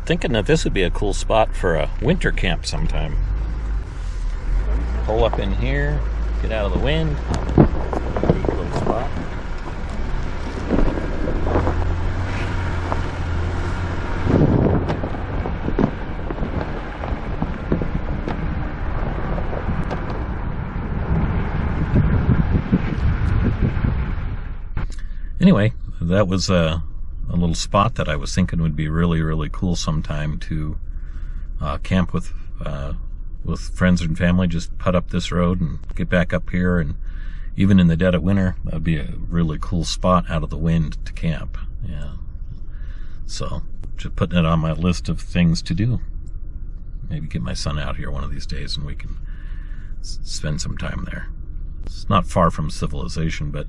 Thinking that this would be a cool spot for a winter camp sometime. Pull up in here, get out of the wind. Neat little spot. Anyway, that was a little spot that I was thinking would be really, really cool sometime to camp with friends and family. Just put up this road and get back up here, and even in the dead of winter, that'd be a really cool spot out of the wind to camp. Yeah. So, just putting it on my list of things to do. Maybe get my son out here one of these days and we can spend some time there. It's not far from civilization, but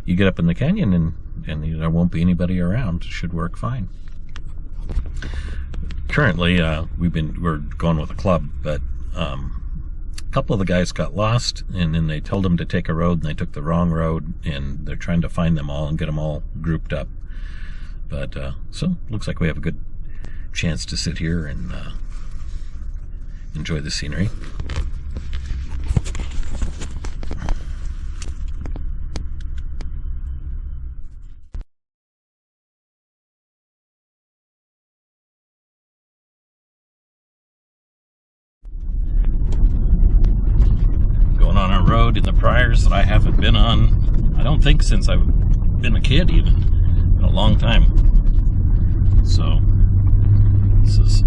you get up in the canyon and there won't be anybody around. It should work fine. Currently, we're going with a club, but a couple of the guys got lost, and then they told them to take a road, and they took the wrong road, and they're trying to find them all and get them all grouped up. But so looks like we have a good chance to sit here and enjoy the scenery. Road in the Pryors that I haven't been on, I don't think since I've been a kid, even in a long time. So this is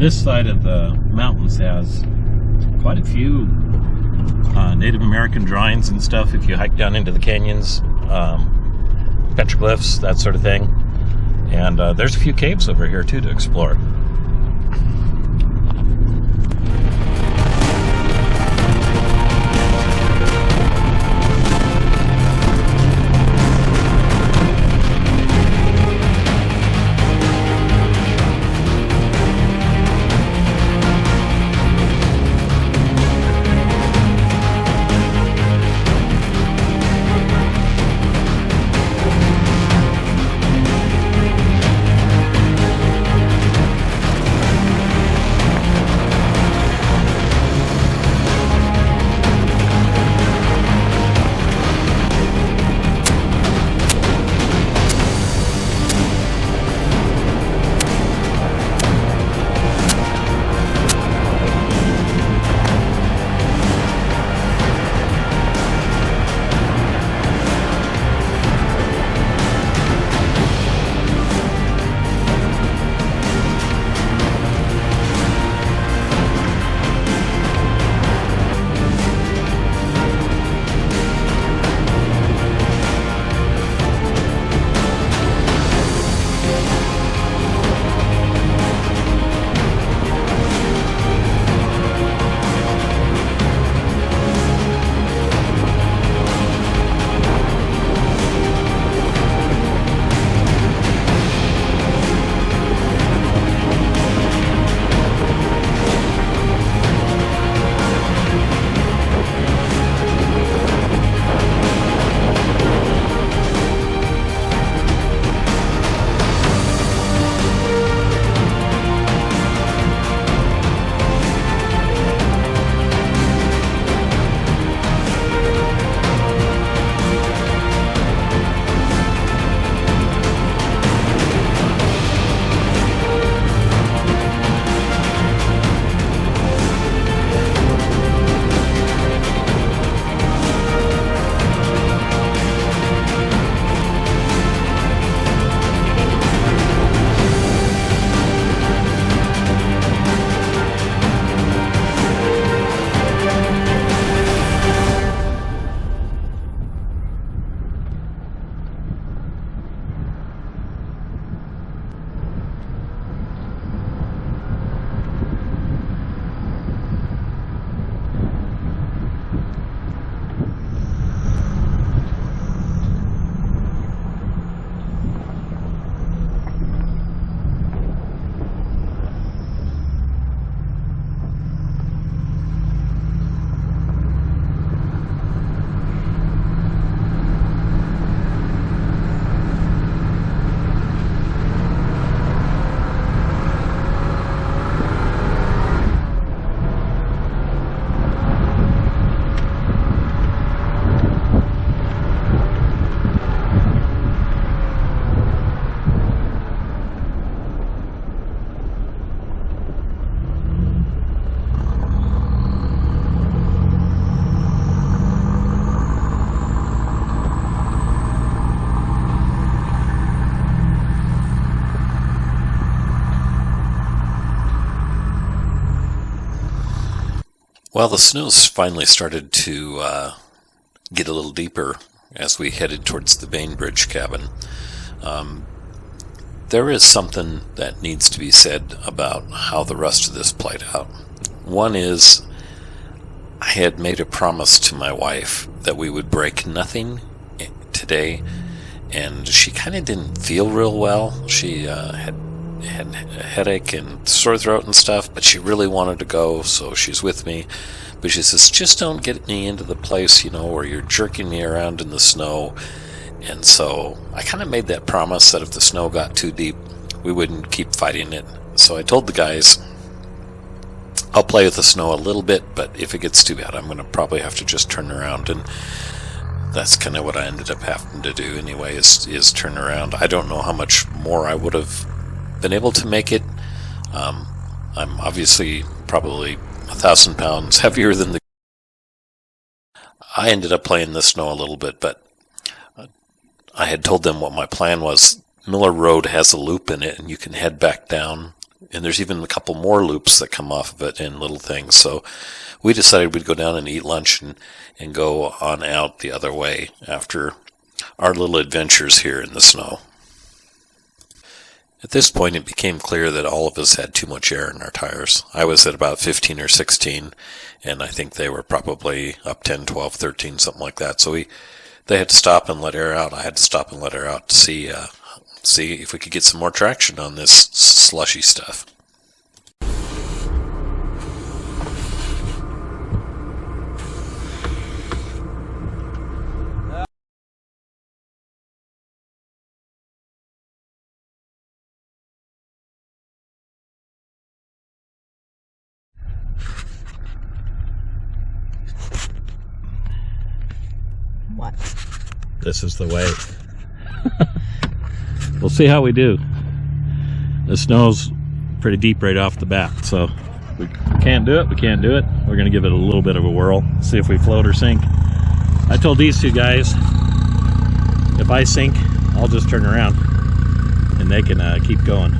this side of the mountains has quite a few Native American drawings and stuff. If you hike down into the canyons, petroglyphs, that sort of thing. And there's a few caves over here too to explore. Well, the snows finally started to get a little deeper as we headed towards the Bainbridge cabin. There is something that needs to be said about how the rest of this played out. One is, I had made a promise to my wife that we would break nothing today, and she kind of didn't feel real well. She had a headache and sore throat and stuff, but she really wanted to go, so she's with me. But she says, just don't get me into the place, where you're jerking me around in the snow. And so I kind of made that promise that if the snow got too deep, we wouldn't keep fighting it. So I told the guys, I'll play with the snow a little bit, but if it gets too bad, I'm going to probably have to just turn around. And that's kind of what I ended up having to do anyway, is turn around. I don't know how much more I would have been able to make it. I'm obviously probably 1,000 pounds heavier than the... I ended up playing the snow a little bit, but I had told them what my plan was. Miller Road has a loop in it, and you can head back down And there's even a couple more loops that come off of it and little things. So we decided we'd go down and eat lunch and go on out the other way after our little adventures here in the snow. At this point, it became clear that all of us had too much air in our tires. I was at about 15 or 16, and I think they were probably up 10, 12, 13, something like that. So they had to stop and let air out. I had to stop and let air out to see if we could get some more traction on this slushy stuff. What? This is the way. We'll see how we do. The snow's pretty deep right off the bat, so we can't do it. We're going to give it a little bit of a whirl, see if we float or sink. I told these two guys, if I sink, I'll just turn around and they can keep going.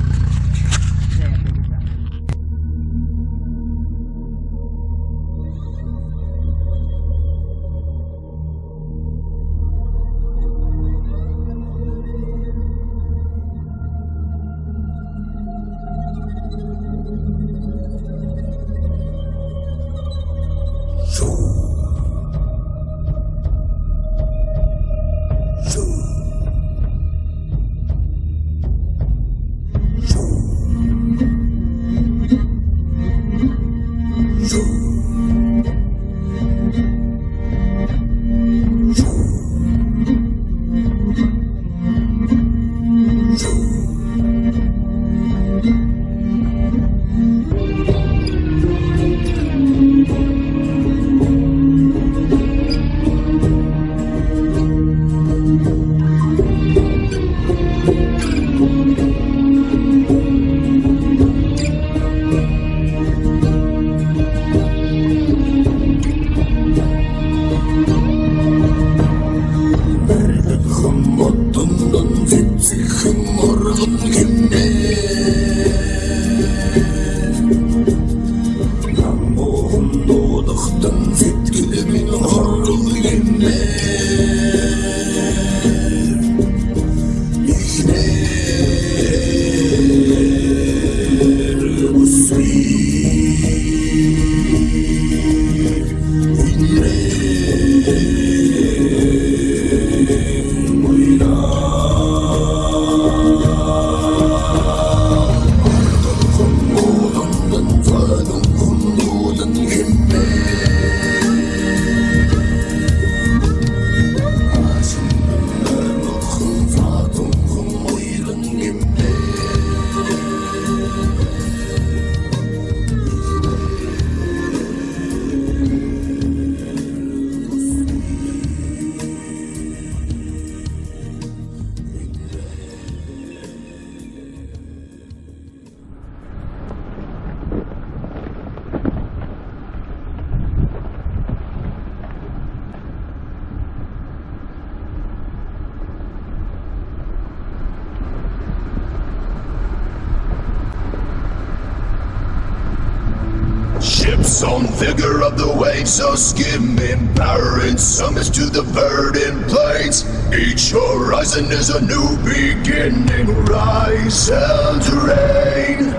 Ships on vigor of the waves, so skimming, powering summits to the verdant plains. Each horizon is a new beginning, rise and rain.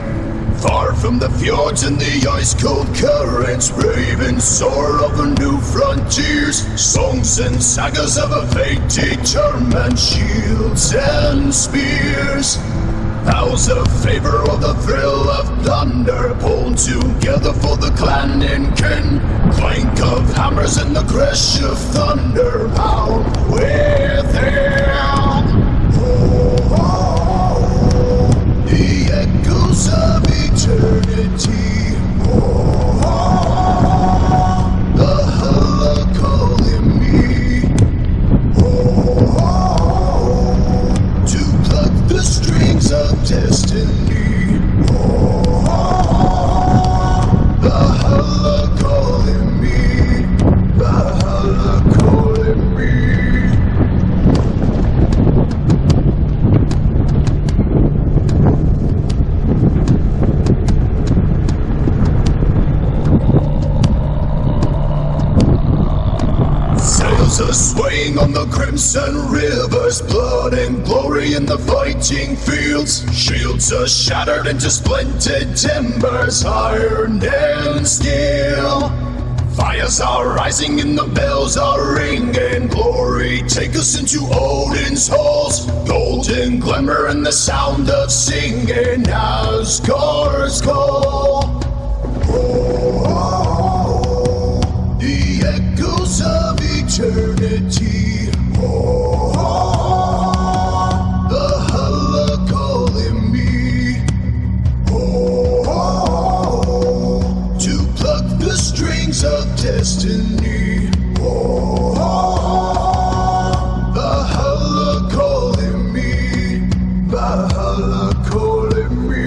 Far from the fjords and the ice-cold currents, brave and soar over new frontiers. Songs and sagas of a fate determined, shields and spears. Vows of favor or the thrill of thunder, pulled together for the clan and kin. Clank of hammers and the crash of thunder, bound within. Oh, oh, oh, the echoes of eternity. Oh, oh, the hulla calling me. Oh, oh, to pluck the strings of destiny. Oh, oh, the hulla calling me. The hulla calling me. us swaying on the crimson rivers, blood and glory in the fighting fields. Shields are shattered into splintered timbers, iron and steel. Fires are rising and the bells are ringing. Glory, take us into Odin's halls. Golden glimmer and the sound of singing as cars call. Oh, oh, oh, the echoes of eternity. Oh, oh, the hulla calling me. Oh, oh, to pluck the strings of destiny. Oh, oh, the hulla calling me. The hulla calling me.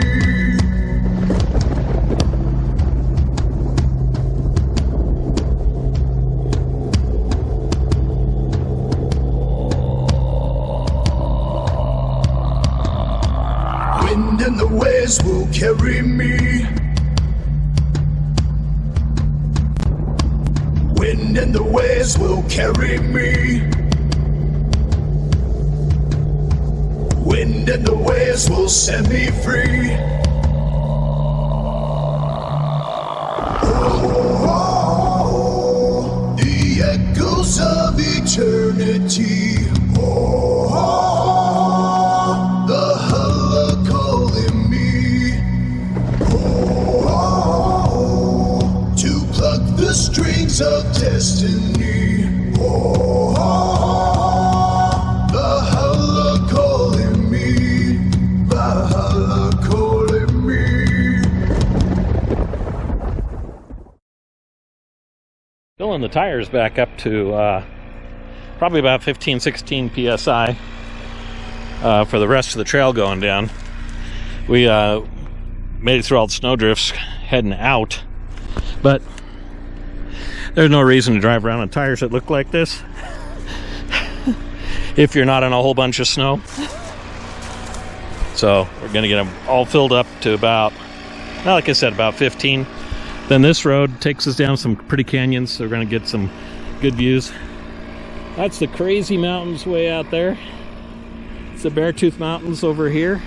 Wind and the waves will carry me. Wind and the waves will carry me. Wind and the waves will set me free. Oh, oh, oh, the echoes of eternity. Oh, oh, the hulla calling me. Oh, oh, to pluck the strings of destiny. Oh, oh, the hulla calling me. The hulla calling me. Filling the tires back up to probably about 15-16 psi for the rest of the trail going down. We made it through all the snowdrifts heading out, but there's no reason to drive around on tires that look like this if you're not in a whole bunch of snow. So we're gonna get them all filled up to about, well, like I said, about 15. Then this road takes us down some pretty canyons, so we're gonna get some good views. That's the Crazy Mountains way out there. It's the Beartooth Mountains over here.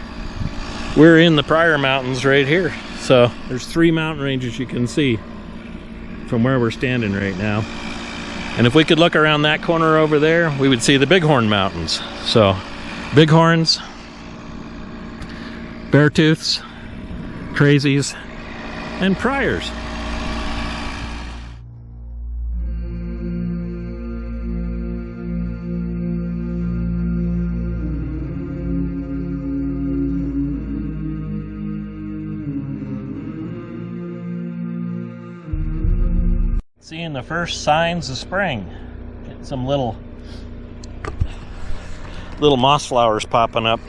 We're in the Pryor Mountains right here. So there's 3 mountain ranges you can see from where we're standing right now. And if we could look around that corner over there, we would see the Bighorn Mountains. So Bighorns, Beartooths, Crazies, and Pryors. Seeing the first signs of spring. Getting some little moss flowers popping up.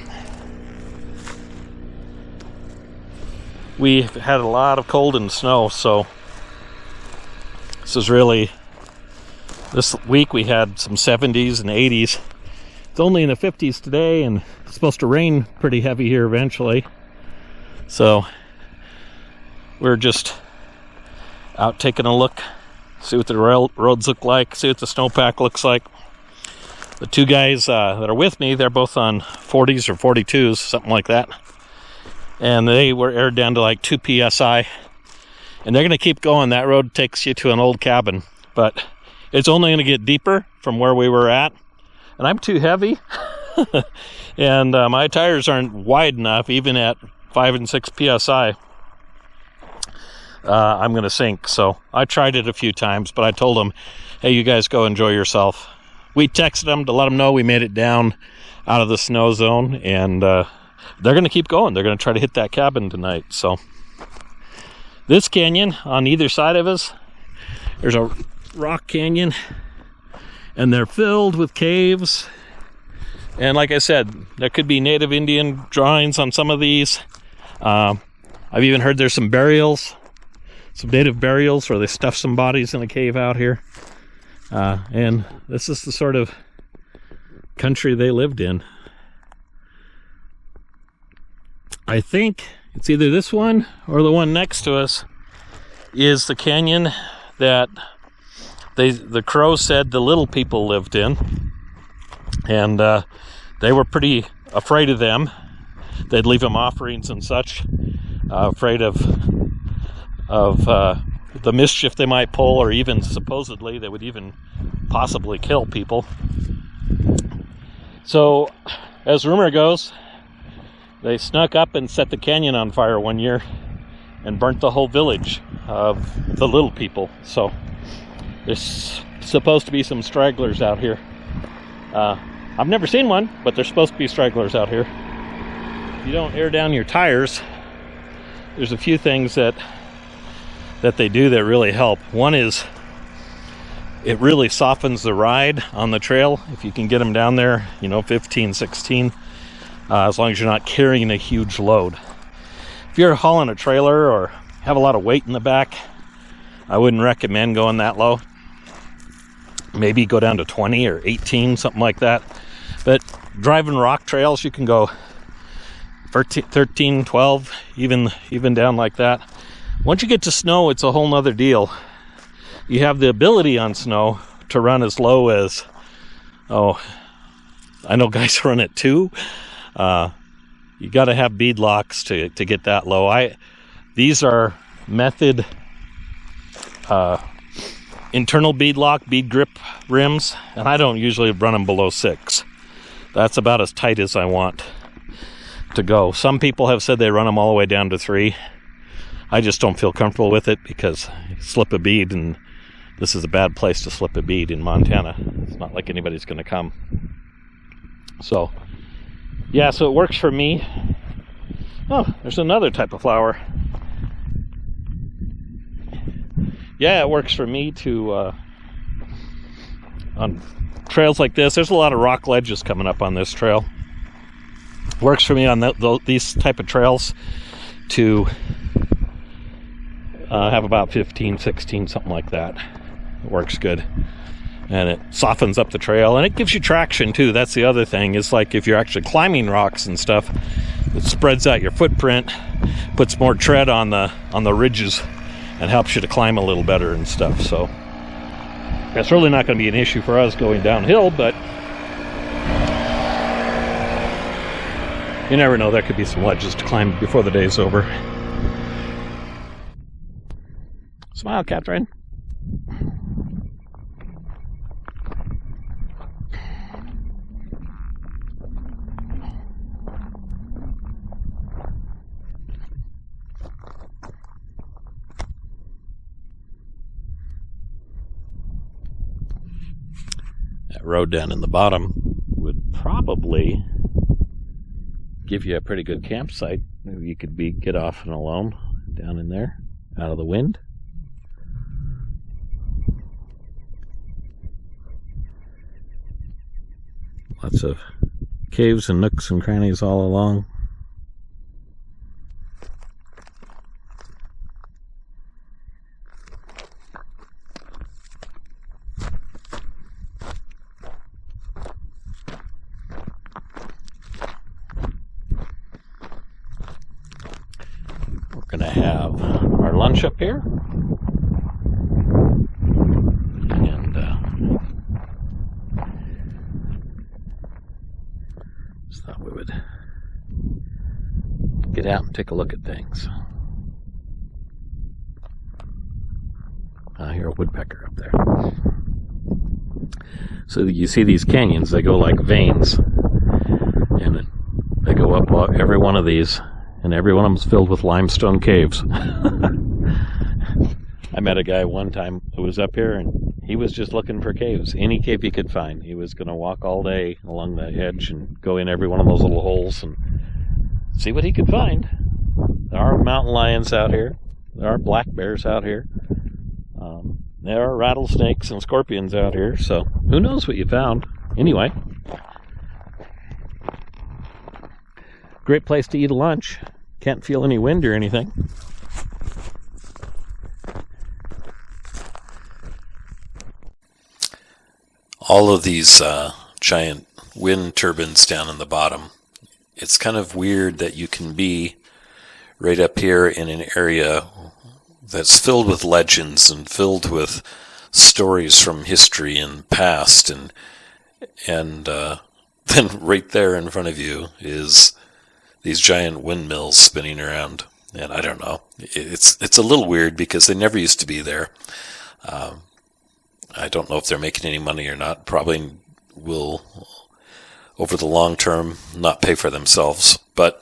We've had a lot of cold and snow, so this week we had some 70s and 80s. It's only in the 50s today, and it's supposed to rain pretty heavy here eventually. So we're just out taking a look. See what the roads look like, see what the snowpack looks like. The 2 guys that are with me, they're both on 40s or 42s, something like that. And they were aired down to like 2 psi. And they're going to keep going. That road takes you to an old cabin. But it's only going to get deeper from where we were at. And I'm too heavy. And my tires aren't wide enough, even at 5 and 6 psi. I'm going to sink. So I tried it a few times, but I told them, hey, you guys go enjoy yourself. We texted them to let them know we made it down out of the snow zone, and they're going to keep going. They're going to try to hit that cabin tonight. So this canyon on either side of us, there's a rock canyon, and they're filled with caves. And like I said, there could be native Indian drawings on some of these. I've even heard there's some burials. Some native burials where they stuff some bodies in a cave out here. And this is the sort of country they lived in. I think it's either this one or the one next to us is the canyon that the crows said the little people lived in, and they were pretty afraid of them. They'd leave them offerings and such, afraid of the mischief they might pull, or even supposedly they would even possibly kill people. So, as rumor goes, they snuck up and set the canyon on fire one year and burnt the whole village of the little people. So there's supposed to be some stragglers out here. I've never seen one, but there's supposed to be stragglers out here. If you don't air down your tires, there's a few things that they do that really help. One is it really softens the ride on the trail if you can get them down there, 15, 16, as long as you're not carrying a huge load. If you're hauling a trailer or have a lot of weight in the back, I wouldn't recommend going that low. Maybe go down to 20 or 18, something like that. But driving rock trails, you can go 13, 12, even down like that. Once you get to snow, it's a whole nother deal. You have the ability on snow to run as low as, I know guys run at 2. You got to have bead locks to get that low. These are method internal bead lock, bead grip rims, and I don't usually run them below 6. That's about as tight as I want to go. Some people have said they run them all the way down to 3. I just don't feel comfortable with it because you slip a bead, and this is a bad place to slip a bead in Montana. It's not like anybody's going to come. So, yeah, so it works for me. Oh, there's another type of flower. Yeah, it works for me to, on trails like this, there's a lot of rock ledges coming up on this trail. Works for me on these type of trails to have about 15, 16, something like that. It works good. And it softens up the trail, and it gives you traction too. That's the other thing, is like if you're actually climbing rocks and stuff, it spreads out your footprint, puts more tread on the ridges, and helps you to climb a little better and stuff. So that's really not going to be an issue for us going downhill, but you never know, there could be some ledges to climb before the day's over. Smile, Catherine. That road down in the bottom would probably give you a pretty good campsite. Maybe you could get off and alone down in there, out of the wind. Lots of caves and nooks and crannies all along. We're going to have our lunch up here. And just thought we would get out and take a look at things. I hear a woodpecker up there. So you see these canyons, they go like veins. And they go up every one of these. And every one of them is filled with limestone caves. I met a guy one time who was up here, and he was just looking for caves. Any cave he could find. He was going to walk all day along the edge and go in every one of those little holes and see what he could find. There are mountain lions out here. There are black bears out here. There are rattlesnakes and scorpions out here. So who knows what you found. Anyway. Great place to eat a lunch. Can't feel any wind or anything. All of these giant wind turbines down in the bottom. It's kind of weird that you can be right up here in an area that's filled with legends and filled with stories from history and past, and then right there in front of you is these giant windmills spinning around. And I don't know, it's a little weird because they never used to be there. I don't know if they're making any money or not. Probably will, over the long term, not pay for themselves. But,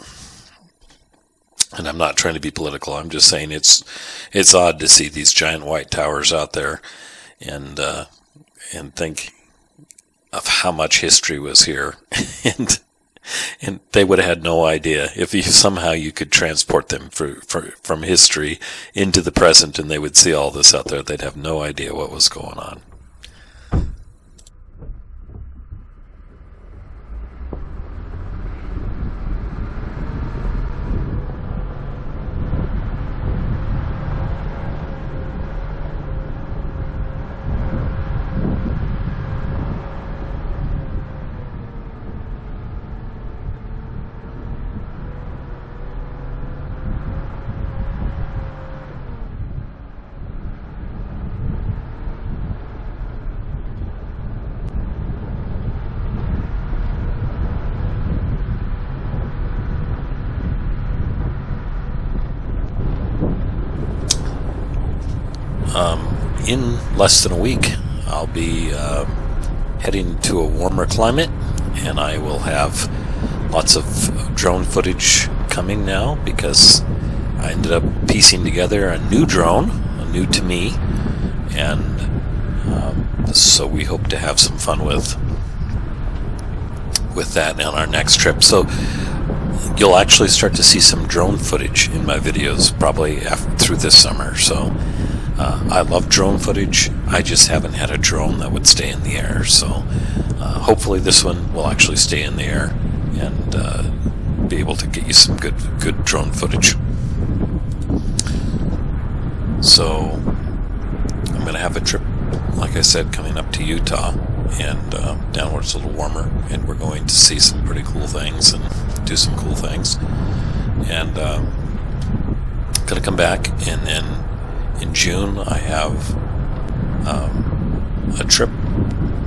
and I'm not trying to be political, I'm just saying it's odd to see these giant white towers out there and think of how much history was here. And they would have had no idea if somehow you could transport them from history into the present, and they would see all this out there. They'd have no idea what was going on. In less than a week, I'll be heading to a warmer climate, and I will have lots of drone footage coming now because I ended up piecing together a new drone, new to me, and so we hope to have some fun with that on our next trip. So you'll actually start to see some drone footage in my videos probably through this summer. So I love drone footage. I just haven't had a drone that would stay in the air. So hopefully this one will actually stay in the air and be able to get you some good drone footage. So I'm going to have a trip, like I said, coming up to Utah and down where it's a little warmer, and we're going to see some pretty cool things and do some cool things. And going to come back, and then in June I have a trip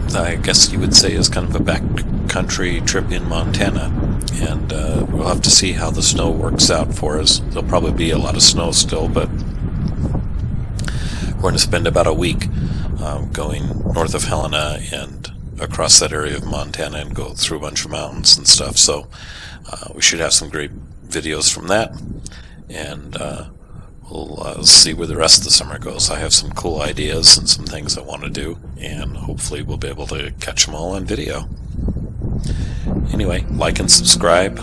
that I guess you would say is kind of a backcountry trip in Montana, and we'll have to see how the snow works out for us. There'll probably be a lot of snow still, but we're going to spend about a week going north of Helena and across that area of Montana and go through a bunch of mountains and stuff. So we should have some great videos from that, and we'll see where the rest of the summer goes. I have some cool ideas and some things I want to do, and hopefully we'll be able to catch them all on video. Anyway, like and subscribe.